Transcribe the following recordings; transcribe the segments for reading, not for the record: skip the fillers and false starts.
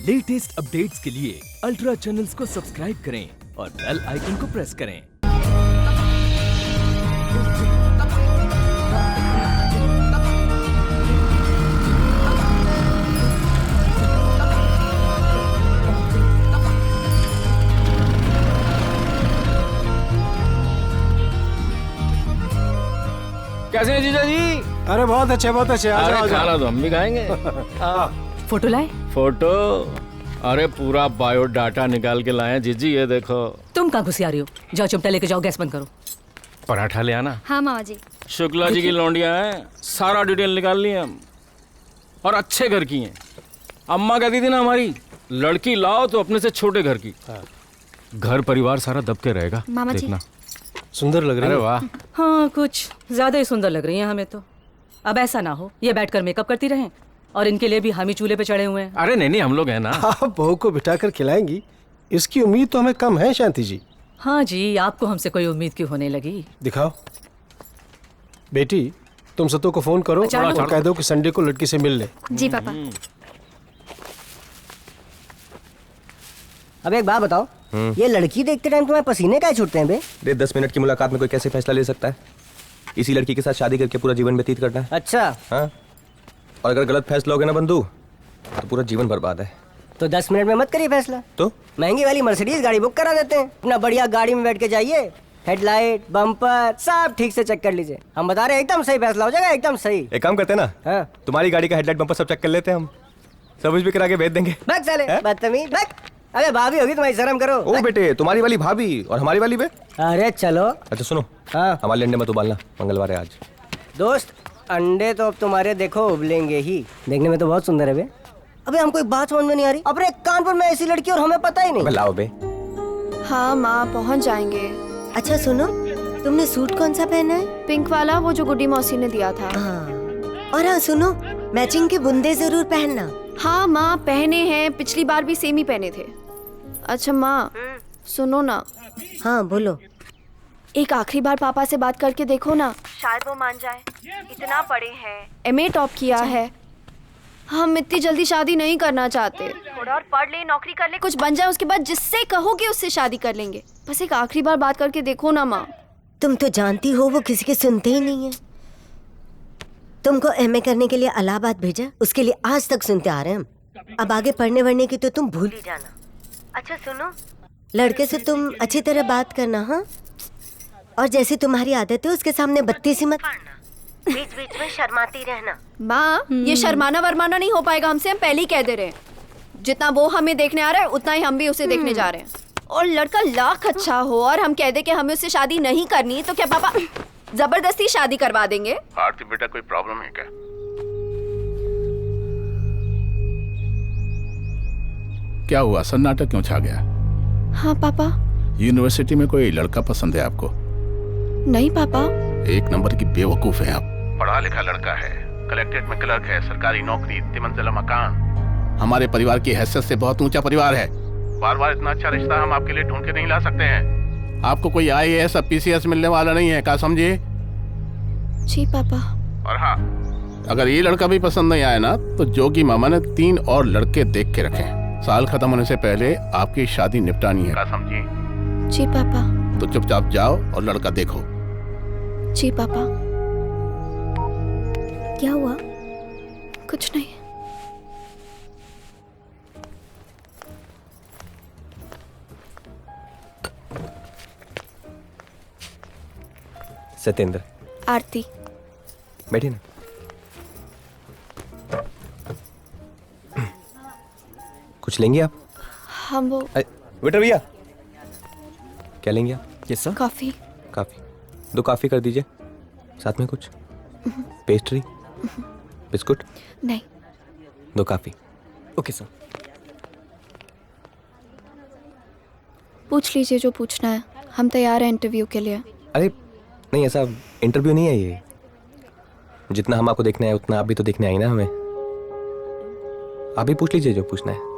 Latest updates के लिए ultra channels को सब्सक्राइब करें और बेल आइकन को प्रेस करें। कैसे हैं जीजा जी? अरे बहुत अच्छे बहुत अच्छे। अरे खाना तो हम भी खाएंगे। फोटो लाए? फोटो? अरे पूरा बायोडाटा निकाल के लाए हैं जीजी, ये देखो। तुम कहाँ घुसी आ रही हो? जाओ चिमटा लेके जाओ, गैस बंद करो। पराठा ले आना। हाँ मामा जी। शुक्ला जी की लौंडियां हैं, सारा डिटेल निकाल ली हम, और अच्छे घर की हैं। अम्मा कहती थी ना हमारी, लड़की लाओ तो अपने से छोटे घर की। घर परिवार सारा दब के रहेगा। मामा जी। देखना। सुंदर लग रही है। अरे वाह। हाँ, कुछ ज्यादा ही सुंदर लग रही हैं हमें तो। अब ऐसा ना हो ये बैठकर मेकअप करती रहें, और इनके लिए भी हम ही चूल्हे पे चढ़े हुए हैं। अरे नहीं हम लोग हैं ना। आप बहू को बिठाकर खिलाएंगी, इसकी उम्मीद तो हमें कम है शांति जी। हाँ जी, आपको हमसे कोई उम्मीद क्यों होने लगी? दिखाओ बेटी, तुम सतो को फोन करो और कह दो कि संडे को लड़की से मिल ले। जी पापा। अब एक बात बताओ, ये लड़की देखते टाइम तुम्हें पसीने काहे छूटते हैं बे? 10 मिनट की मुलाकात में कोई कैसे फैसला ले सकता है? इसी लड़की के साथ शादी करके पूरा जीवन व्यतीत करना है। अच्छा, हाँ, और अगर गलत फैसला हो गया ना बंधु, तो पूरा जीवन बर्बाद है। तो 10 मिनट में मत करिए फैसला। तो महंगी वाली मर्सिडीज गाड़ी बुक करा देते हैं, अपना बढ़िया गाड़ी में बैठ के जाइए, हेडलाइट बम्पर सब ठीक से चेक कर लीजिए। हम बता रहे हैं एकदम सही फैसला हो जाएगा, एकदम सही। एक काम करते हैं ना, हाँ। तुम्हारी गाड़ी का हेडलाइट बम्पर सब चेक कर लेते हैं हम, सर्विस भी करा के भेज देंगे। भाग साले बदतमीज भाग। अबे भाभी होगी तुम्हारी, शर्म करो। ओ बेटे, तुम्हारी वाली भाभी और हमारी वाली बे। अरे चलो। अच्छा सुनो, हाँ हमारे अंडे मत उबालना, मंगलवार है आज। दोस्त, अंडे तो अब तुम्हारे देखो उबलेंगे ही। देखने में तो बहुत सुंदर है बे। अबे हमको एक बात समझ में नहीं आ रही, अपने कानपुर में ऐसी लड़की और हमें पता ही नहीं। लाओ बे। हाँ माँ, पहुँच जाएंगे। अच्छा सुनो, तुमने सूट कौन सा पहना है? पिंक वाला, वो जो गुड्डी मौसी ने दिया था। हाँ। और हाँ सुनो, मैचिंग के बुंदे जरूर पहनना। हाँ माँ, पहने हैं, पिछली बार भी सेम ही पहने थे। अच्छा माँ सुनो ना। हाँ बोलो। एक आखिरी बार पापा से बात करके देखो ना, शायद वो मान जाए। इतना पढ़े हैं, एमए टॉप किया है। हम इतनी जल्दी शादी नहीं करना चाहते, थोड़ा और पढ़ ले, नौकरी कर ले, कुछ बन जाए, उसके बाद जिससे कहोगे उससे शादी कर लेंगे। बस एक आखिरी बार बात करके देखो ना माँ। तुम तो जानती हो वो किसी के सुनते ही नहीं है। तुमको एमए करने के लिए इलाहाबाद भेजा, उसके लिए आज तक सुनते आ रहे हैं हम। अब आगे पढ़ने वढ़ने की तो तुम भूल ही जाना। अच्छा सुनो, लड़के से तुम अच्छी तरह बात करना, हाँ? और जैसी तुम्हारी आदत है उसके सामने बत्ती सी मत पड़ना, बीच बीच में शर्माती रहना। माँ ये शर्माना वरमाना नहीं हो पाएगा हमसे, हम पहले ही कह दे रहे हैं। जितना वो हमें देखने आ रहा है उतना ही हम भी उसे देखने जा रहे हैं। और लड़का लाख अच्छा हो और हम कह दे कि हमें उससे शादी नहीं करनी, तो क्या पापा जबरदस्ती शादी करवा देंगे? आरती बेटा, कोई प्रॉब्लम है क्या? क्या हुआ, सन्नाटा क्यों छा गया? हाँ पापा। यूनिवर्सिटी में कोई लड़का पसंद है आपको? नहीं पापा। एक नंबर की बेवकूफ है आप। पढ़ा लिखा लड़का है, कलेक्ट्रेट में क्लर्क है, सरकारी नौकरी, 3 मंजिला मकान, हमारे परिवार की हैसियत से बहुत ऊंचा परिवार है। बार बार इतना अच्छा रिश्ता हम आपके लिए ढूंढ के नहीं ला सकते हैं। आपको कोई IAS या PCS मिलने वाला नहीं है, क्या समझे? जी पापा। और हाँ, अगर ये लड़का भी पसंद नहीं आया ना, तो जोगी मामा ने 3 और लड़के देख के रखे हैं। साल खत्म होने से पहले आपकी शादी निपटानी है, क्या समझी? जी पापा। तो चुपचाप जाओ और लड़का देखो। जी पापा। क्या हुआ? कुछ नहीं। सत्येंद्र। आरती। बैठिए ना। कुछ लेंगे आप? हम वो वेटर भैया, क्या लेंगे आप? Yes sir. कॉफी। काफी 2 काफी कर दीजिए, साथ में कुछ पेस्ट्री, बिस्कुट। नहीं। 2 काफी। Okay sir. पूछ लीजिए जो पूछना है, हम तैयार हैं इंटरव्यू के लिए। अरे नहीं, ऐसा इंटरव्यू नहीं है ये। जितना हम आपको देखना है उतना आप भी तो देखने आई ना हमें। आप भी पूछ लीजिए जो पूछना है।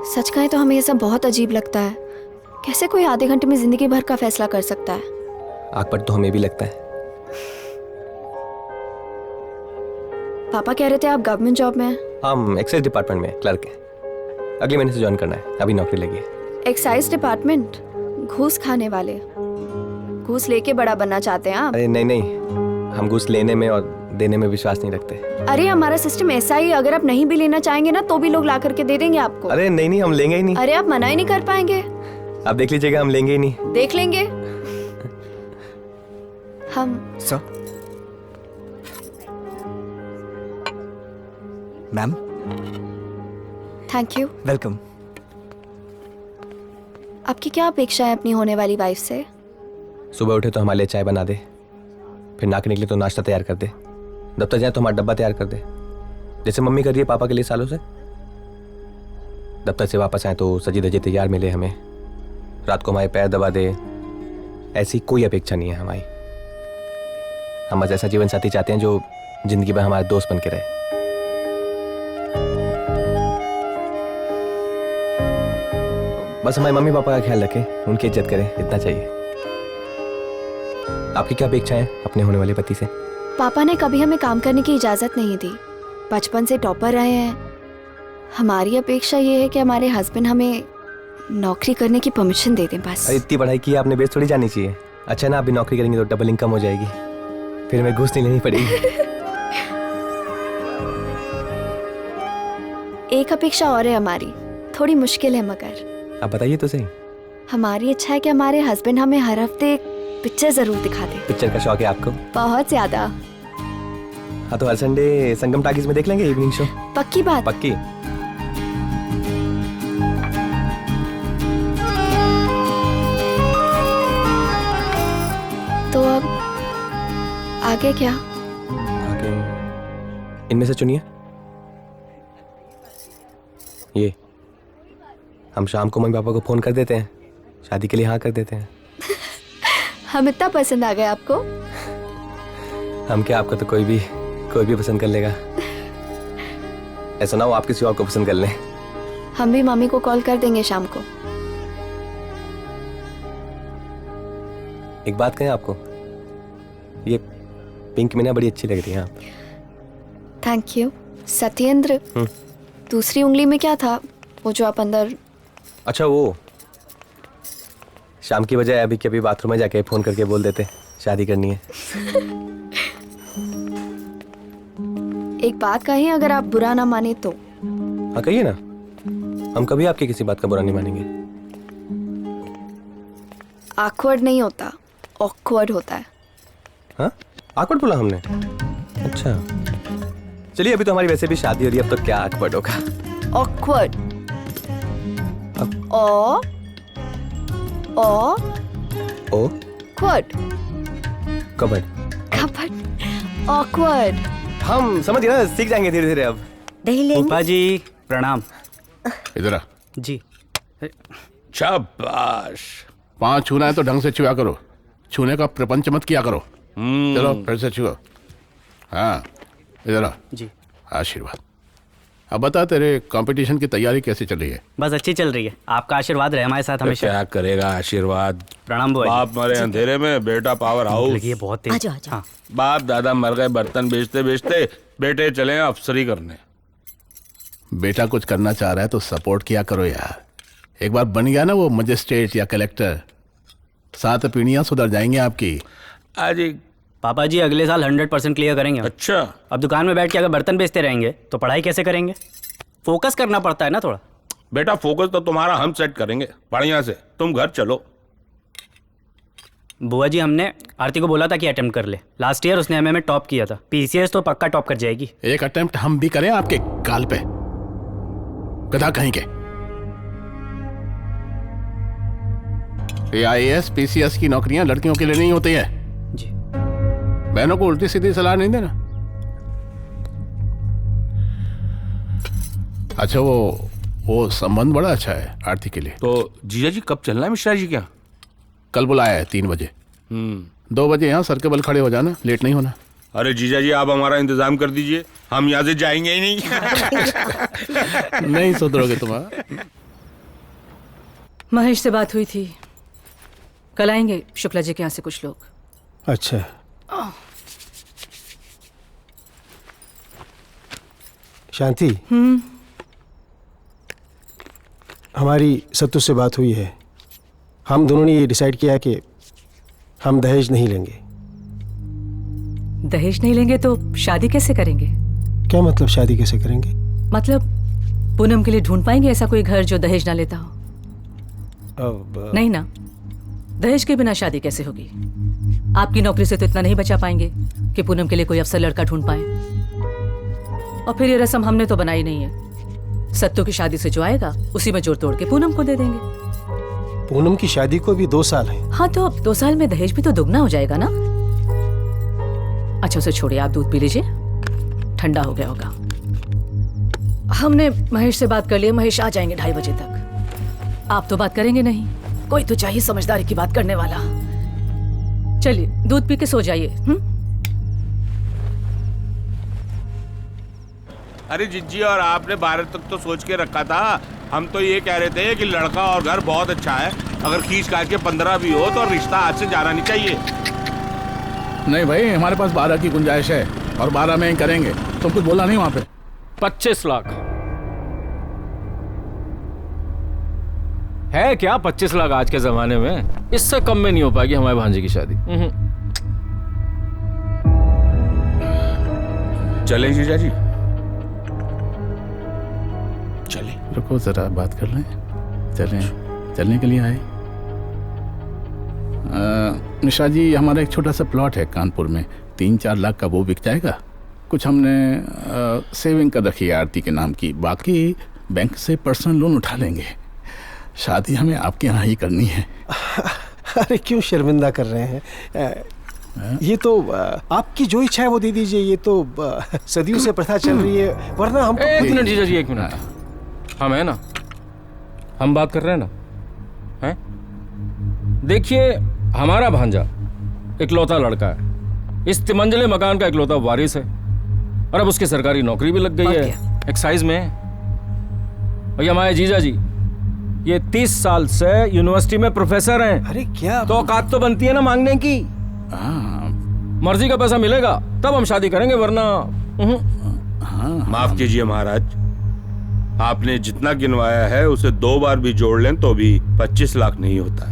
सच कहें तो हमें ये सब बहुत अजीब लगता है। कैसे कोई आधे घंटे में जिंदगी भर का फैसला कर सकता है? आग पर तो हमें भी लगता है। पापा कह रहे थे आप गवर्नमेंट जॉब में हैं। हम एक्साइज डिपार्टमेंट में क्लर्क हैं। अगले महीने से ज्वाइन करना है, अभी नौकरी लगी है। Excise department? घूस खाने वाले? घूस लेके बड़ा बनना चाहते हैं आप? अरे नहीं नहीं, हम घूस लेने में और देने में विश्वास नहीं रखते। अरे हमारा सिस्टम ऐसा ही, अगर आप नहीं भी लेना चाहेंगे ना तो भी लोग ला करके दे देंगे आपको। अरे नहीं नहीं, हम लेंगे ही नहीं। अरे आप मना ही नहीं कर पाएंगे। आप देख लीजिएगा, हम लेंगे ही नहीं। देख लेंगे हम। Sir, ma'am, thank you. Welcome. आपकी क्या अपेक्षा है अपनी होने वाली वाइफ से? सुबह उठे तो हमारे लिए चाय बना दे, फिर नाक निकले तो नाश्ता तैयार कर दे, दफ्तर जाए तो हमारा डब्बा तैयार कर दे, जैसे मम्मी कर रही है पापा के लिए सालों से। दफ्तर से वापस आए तो सजी धजी तैयार मिले हमें, रात को हमारे पैर दबा दे, ऐसी कोई अपेक्षा नहीं है हमारी। हम बस ऐसा जीवन साथी चाहते हैं जो जिंदगी भर हमारे दोस्त बन के रहे। बस हमारे मम्मी पापा का ख्याल रखें, उनकी इज्जत करें, इतना चाहिए। आपकी क्या अपेक्षा है अपने होने वाले पति से? पापा ने कभी हमें काम करने की इजाजत नहीं दी, बचपन से टॉपर रहे हैं। हमारी अपेक्षा ये है कि हमारे हस्बैंड हमें नौकरी करने की परमिशन दे दें बस। अरे इतनी पढ़ाई की है आपने, बेस थोड़ी जानी चाहिए। अच्छा ना, अभी नौकरी करेंगे तो डबल इनकम हो जाएगी, फिर हमें घूस नहीं लेनी पड़ेगी। एक अपेक्षा और है हमारी, थोड़ी मुश्किल है मगर। आप बताइए तो सही। हमारी इच्छा है कि हमारे हस्बैंड हमें हर हफ्ते एक पिक्चर जरूर दिखा दे। पिक्चर का शौक है आपको? बहुत ज्यादा। हाँ तो हर संडे संगम टाकीज में देख लेंगे इवनिंग शो। पक्की बात? पक्की। तो अब आगे क्या? आगे इनमें से चुनिए। ये हम शाम को मम्मी पापा को फोन कर देते हैं, शादी के लिए हाँ कर देते हैं। हम इतना पसंद आ गए आपको? हम क्या, आपको तो कोई भी पसंद कर लेगा। ऐसा ना हो आप किसी और को पसंद कर लें। हम भी मम्मी को कॉल कर देंगे शाम को। एक बात कहें आपको, ये पिंक में ना बड़ी अच्छी लग रही है आप। Thank you. सत्येंद्र, दूसरी उंगली में क्या था वो जो आप अंदर? अच्छा वो शाम की बजाय अभी के अभी बाथरूम में जाके फोन करके बोल देते शादी करनी है। एक बात कहें, अगर आप बुरा ना माने तो? हाँ कहिए ना, हम कभी आपकी किसी बात का बुरा नहीं मानेंगे। ऑकवर्ड नहीं होता, ऑकवर्ड होता है। हाँ ऑकवर्ड बोला हमने? अच्छा चलिए, अभी तो हमारी वैसे भी शादी हो रही है, अब तो क्या ऑकवर्ड होगा। ऑकवर्ड। ओ क्वर्ड। कबर्ड। कबर्ड। ऑकवर्ड। हम समझ गए ना, सीख जाएंगे धीरे धीरे अब। दही लेंगे? पापा जी प्रणाम। इधर आ। जी। शाबाश। पाँव छूना है तो ढंग से छुआ करो, छूने का प्रपंच मत किया करो। चलो फिर से छुओ। हाँ इधर आ। जी। आशीर्वाद। अब बता, तेरे कंपटीशन की तैयारी कैसी चल रही है? बस अच्छी चल रही है, आपका आशीर्वाद रहे हमारे साथ हमेशा। क्या करेगा आशीर्वाद। प्रणाम बुआ जी। बाप मरे अंधेरे में, बेटा पावर हाउस। लगी बहुत तेज। आजा आजा। हाँ। बाप दादा मर गए बर्तन बेचते बेचते, बेटे चले अफसरी करने। बेटा कुछ करना चाह रहा है तो सपोर्ट किया करो यार। एक बार बन गया ना वो मजिस्ट्रेट या कलेक्टर, 7 पीढ़ियां सुधर जाएंगी आपकी। आज पापा जी अगले साल 100% क्लियर करेंगे। अच्छा। अब दुकान में बैठ के अगर बर्तन बेचते रहेंगे तो पढ़ाई कैसे करेंगे? फोकस करना पड़ता है ना थोड़ा। बेटा फोकस तो तुम्हारा हम सेट करेंगे बढ़िया से, तुम घर चलो। बुआ जी हमने आरती को बोला था कि अटेम्प्ट कर ले, लास्ट ईयर उसने एमए में टॉप किया था, पीसीएस तो पक्का टॉप कर जाएगी। एक अटेम्प्ट हम भी करें आपके गाल पे, गधा कहीं के। आईएएस पीसीएस की नौकरियां लड़कियों के लिए नहीं होती है जी। बहनों को उल्टी सीधी सलाह नहीं देना। अच्छा वो संबंध बड़ा अच्छा है आरती के लिए। तो जीजा जी कब चलना है मिश्रा जी क्या? कल बुलाया है 3 बजे। 2 बजे यहाँ सर के बल खड़े हो जाना, लेट नहीं होना। अरे जीजा जी आप हमारा इंतजाम कर दीजिए, हम यहाँ से जाएंगे ही नहीं। नहीं सुधरोगे तुम। महेश से बात हुई थी, कल आएंगे शुक्ला जी के यहाँ से कुछ लोग। अच्छा शांति, हमारी सत्तू से बात हुई है। हम दोनों ने ये डिसाइड किया कि हम दहेज नहीं लेंगे। दहेज नहीं लेंगे तो शादी कैसे करेंगे? क्या मतलब शादी कैसे करेंगे? मतलब पूनम के लिए ढूंढ पाएंगे ऐसा कोई घर जो दहेज ना लेता हो? नहीं ना, दहेज के बिना शादी कैसे होगी? आपकी नौकरी से तो इतना नहीं बचा पाएंगे कि पूनम के लिए कोई अफसर लड़का ढूंढ पाए। और फिर ये रस्म हमने तो बनाई नहीं है। सत्तू की शादी से जो आएगा उसी में जोड़ तोड़ के पूनम को दे देंगे। पूनम की शादी को भी 2 साल है। हाँ तो 2 साल में दहेज भी तो दुगना हो जाएगा ना। अच्छा उसे छोड़िए, आप दूध पी लीजिए, ठंडा हो गया होगा। हमने महेश से बात कर ली, महेश आ जाएंगे 2:30 बजे तक। आप तो बात करेंगे नहीं, कोई तो चाहिए समझदारी की बात करने वाला। चलिए दूध पी के सो जाइए। अरे जिज्जी, और आपने 12 तक तो सोच के रखा था। हम तो ये कह रहे थे कि लड़का और घर बहुत अच्छा है, अगर खींच काट के 15 भी हो तो रिश्ता आज से जाना नहीं चाहिए। नहीं भाई, हमारे पास 12 की गुंजाइश है और 12 में ही करेंगे। तुम कुछ बोला नहीं वहां पे? 25 लाख है क्या? 25 लाख आज के जमाने में? इससे कम में नहीं हो पाएगी हमारे भांजे की शादी। चलें जीजा जी? चले। रुको जरा बात कर लें। चलने के लिए आए। निशा जी, हमारा एक छोटा सा प्लॉट है कानपुर में, 3-4 लाख का, वो बिक जाएगा। कुछ हमने सेविंग कर रखी है आरती के नाम की, बाकी बैंक से पर्सनल लोन उठा लेंगे। शादी हमें आपके यहाँ ही करनी है। अरे क्यों शर्मिंदा कर रहे हैं? ये तो आपकी जो इच्छा है वो दे दीजिए। ये तो सदियों से प्रथा चल रही है, वरना हम। एक मिनट जीजा जी, 1 मिनट। हम है ना, हम बात कर रहे हैं ना, हैं? देखिए, हमारा भांजा इकलौता लड़का है, इस तिमंजले मकान का इकलौता वारिस है, और अब उसकी सरकारी नौकरी भी लग गई है, एक्साइज में। और ये हमारे जीजा जी, ये 30 साल से यूनिवर्सिटी में प्रोफेसर हैं। अरे क्या तो औकात तो बनती है ना मांगने की। मर्जी का पैसा मिलेगा तब हम शादी करेंगे, वरना। माफ कीजिए महाराज, आपने जितना गिनवाया है उसे 2 बार भी जोड़ लें तो भी 25 लाख नहीं होता।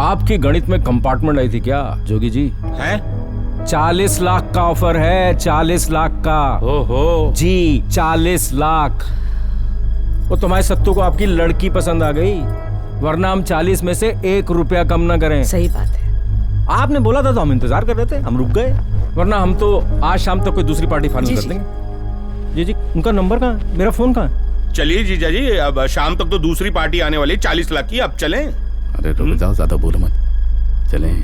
आपकी गणित में कंपार्टमेंट आई थी क्या जोगी जी? हैं? 40 लाख का ऑफर है, 40 लाख का। ओहो जी, 40 लाख। वो तुम्हारे सत्तू को आपकी लड़की पसंद आ गई, वरना हम 40 में से 1 रुपया कम ना करें। सही बात है। आपने बोला था तो हम इंतजार कर रहे थे, हम रुक गए, वरना हम तो आज शाम तक कोई दूसरी पार्टी फाइनल कर देंगे। जी, उनका नंबर कहाँ है? मेरा फोन कहाँ है? चलिए जीजा जी, अब शाम तक तो दूसरी पार्टी आने वाली, 40 लाख की, अब चलें। अरे रुक जाओ, ज्यादा बोलो मत, चलें।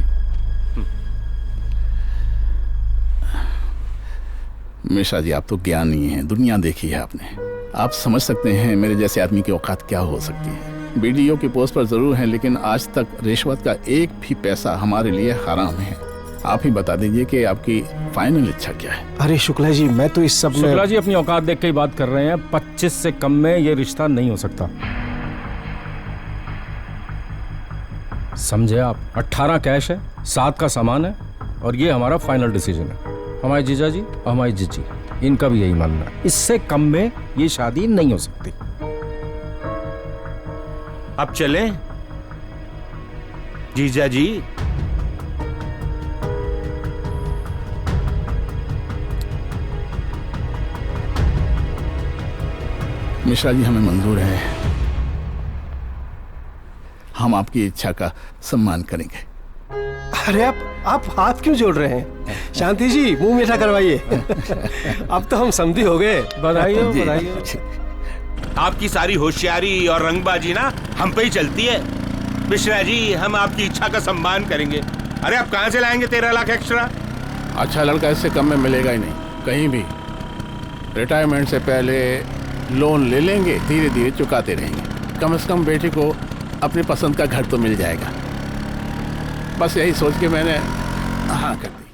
मिश्रा जी, आप तो ज्ञानी हैं, दुनिया देखी है आपने, आप समझ सकते हैं मेरे जैसे आदमी की औकात क्या हो सकती है। बीडीओ की पोस्ट पर जरूर हैं, लेकिन आज तक रिश्वत का एक भी पैसा हमारे लिए हराम है। आप ही बता दीजिए कि आपकी फाइनल इच्छा क्या है। अरे शुक्ला जी, मैं तो इस सब में। शुक्ला जी अपनी औकात देख के ही बात कर रहे हैं। 25 से कम में ये रिश्ता नहीं हो सकता, समझे आप? 18 कैश है, 7 का सामान है, और ये हमारा फाइनल डिसीजन है। हमारे जीजा जी और हमारी जीजी, इनका भी यही मानना है, इससे कम में ये शादी नहीं हो सकती। अब चलें जीजा जी? मिश्रा जी, हमें मंजूर है, हम आपकी इच्छा का सम्मान करेंगे। अरे आप हाथ क्यों जोड़ रहे हैं? शांति जी, मुंह मीठा करवाइए। अब तो हम समझी हो गए। बधाई हो, बधाई हो। आपकी सारी होशियारी और रंगबाजी ना हम पे ही चलती है। मिश्रा जी, हम आपकी इच्छा का सम्मान करेंगे। अरे आप कहाँ से लाएंगे 13 लाख एक्स्ट्रा? अच्छा लड़का इससे कम में मिलेगा ही नहीं कहीं भी। रिटायरमेंट से पहले लोन ले लेंगे, धीरे धीरे चुकाते रहेंगे। कम से कम बेटे को अपनी पसंद का घर तो मिल जाएगा। बस यही सोच के मैंने हाँ कर दी।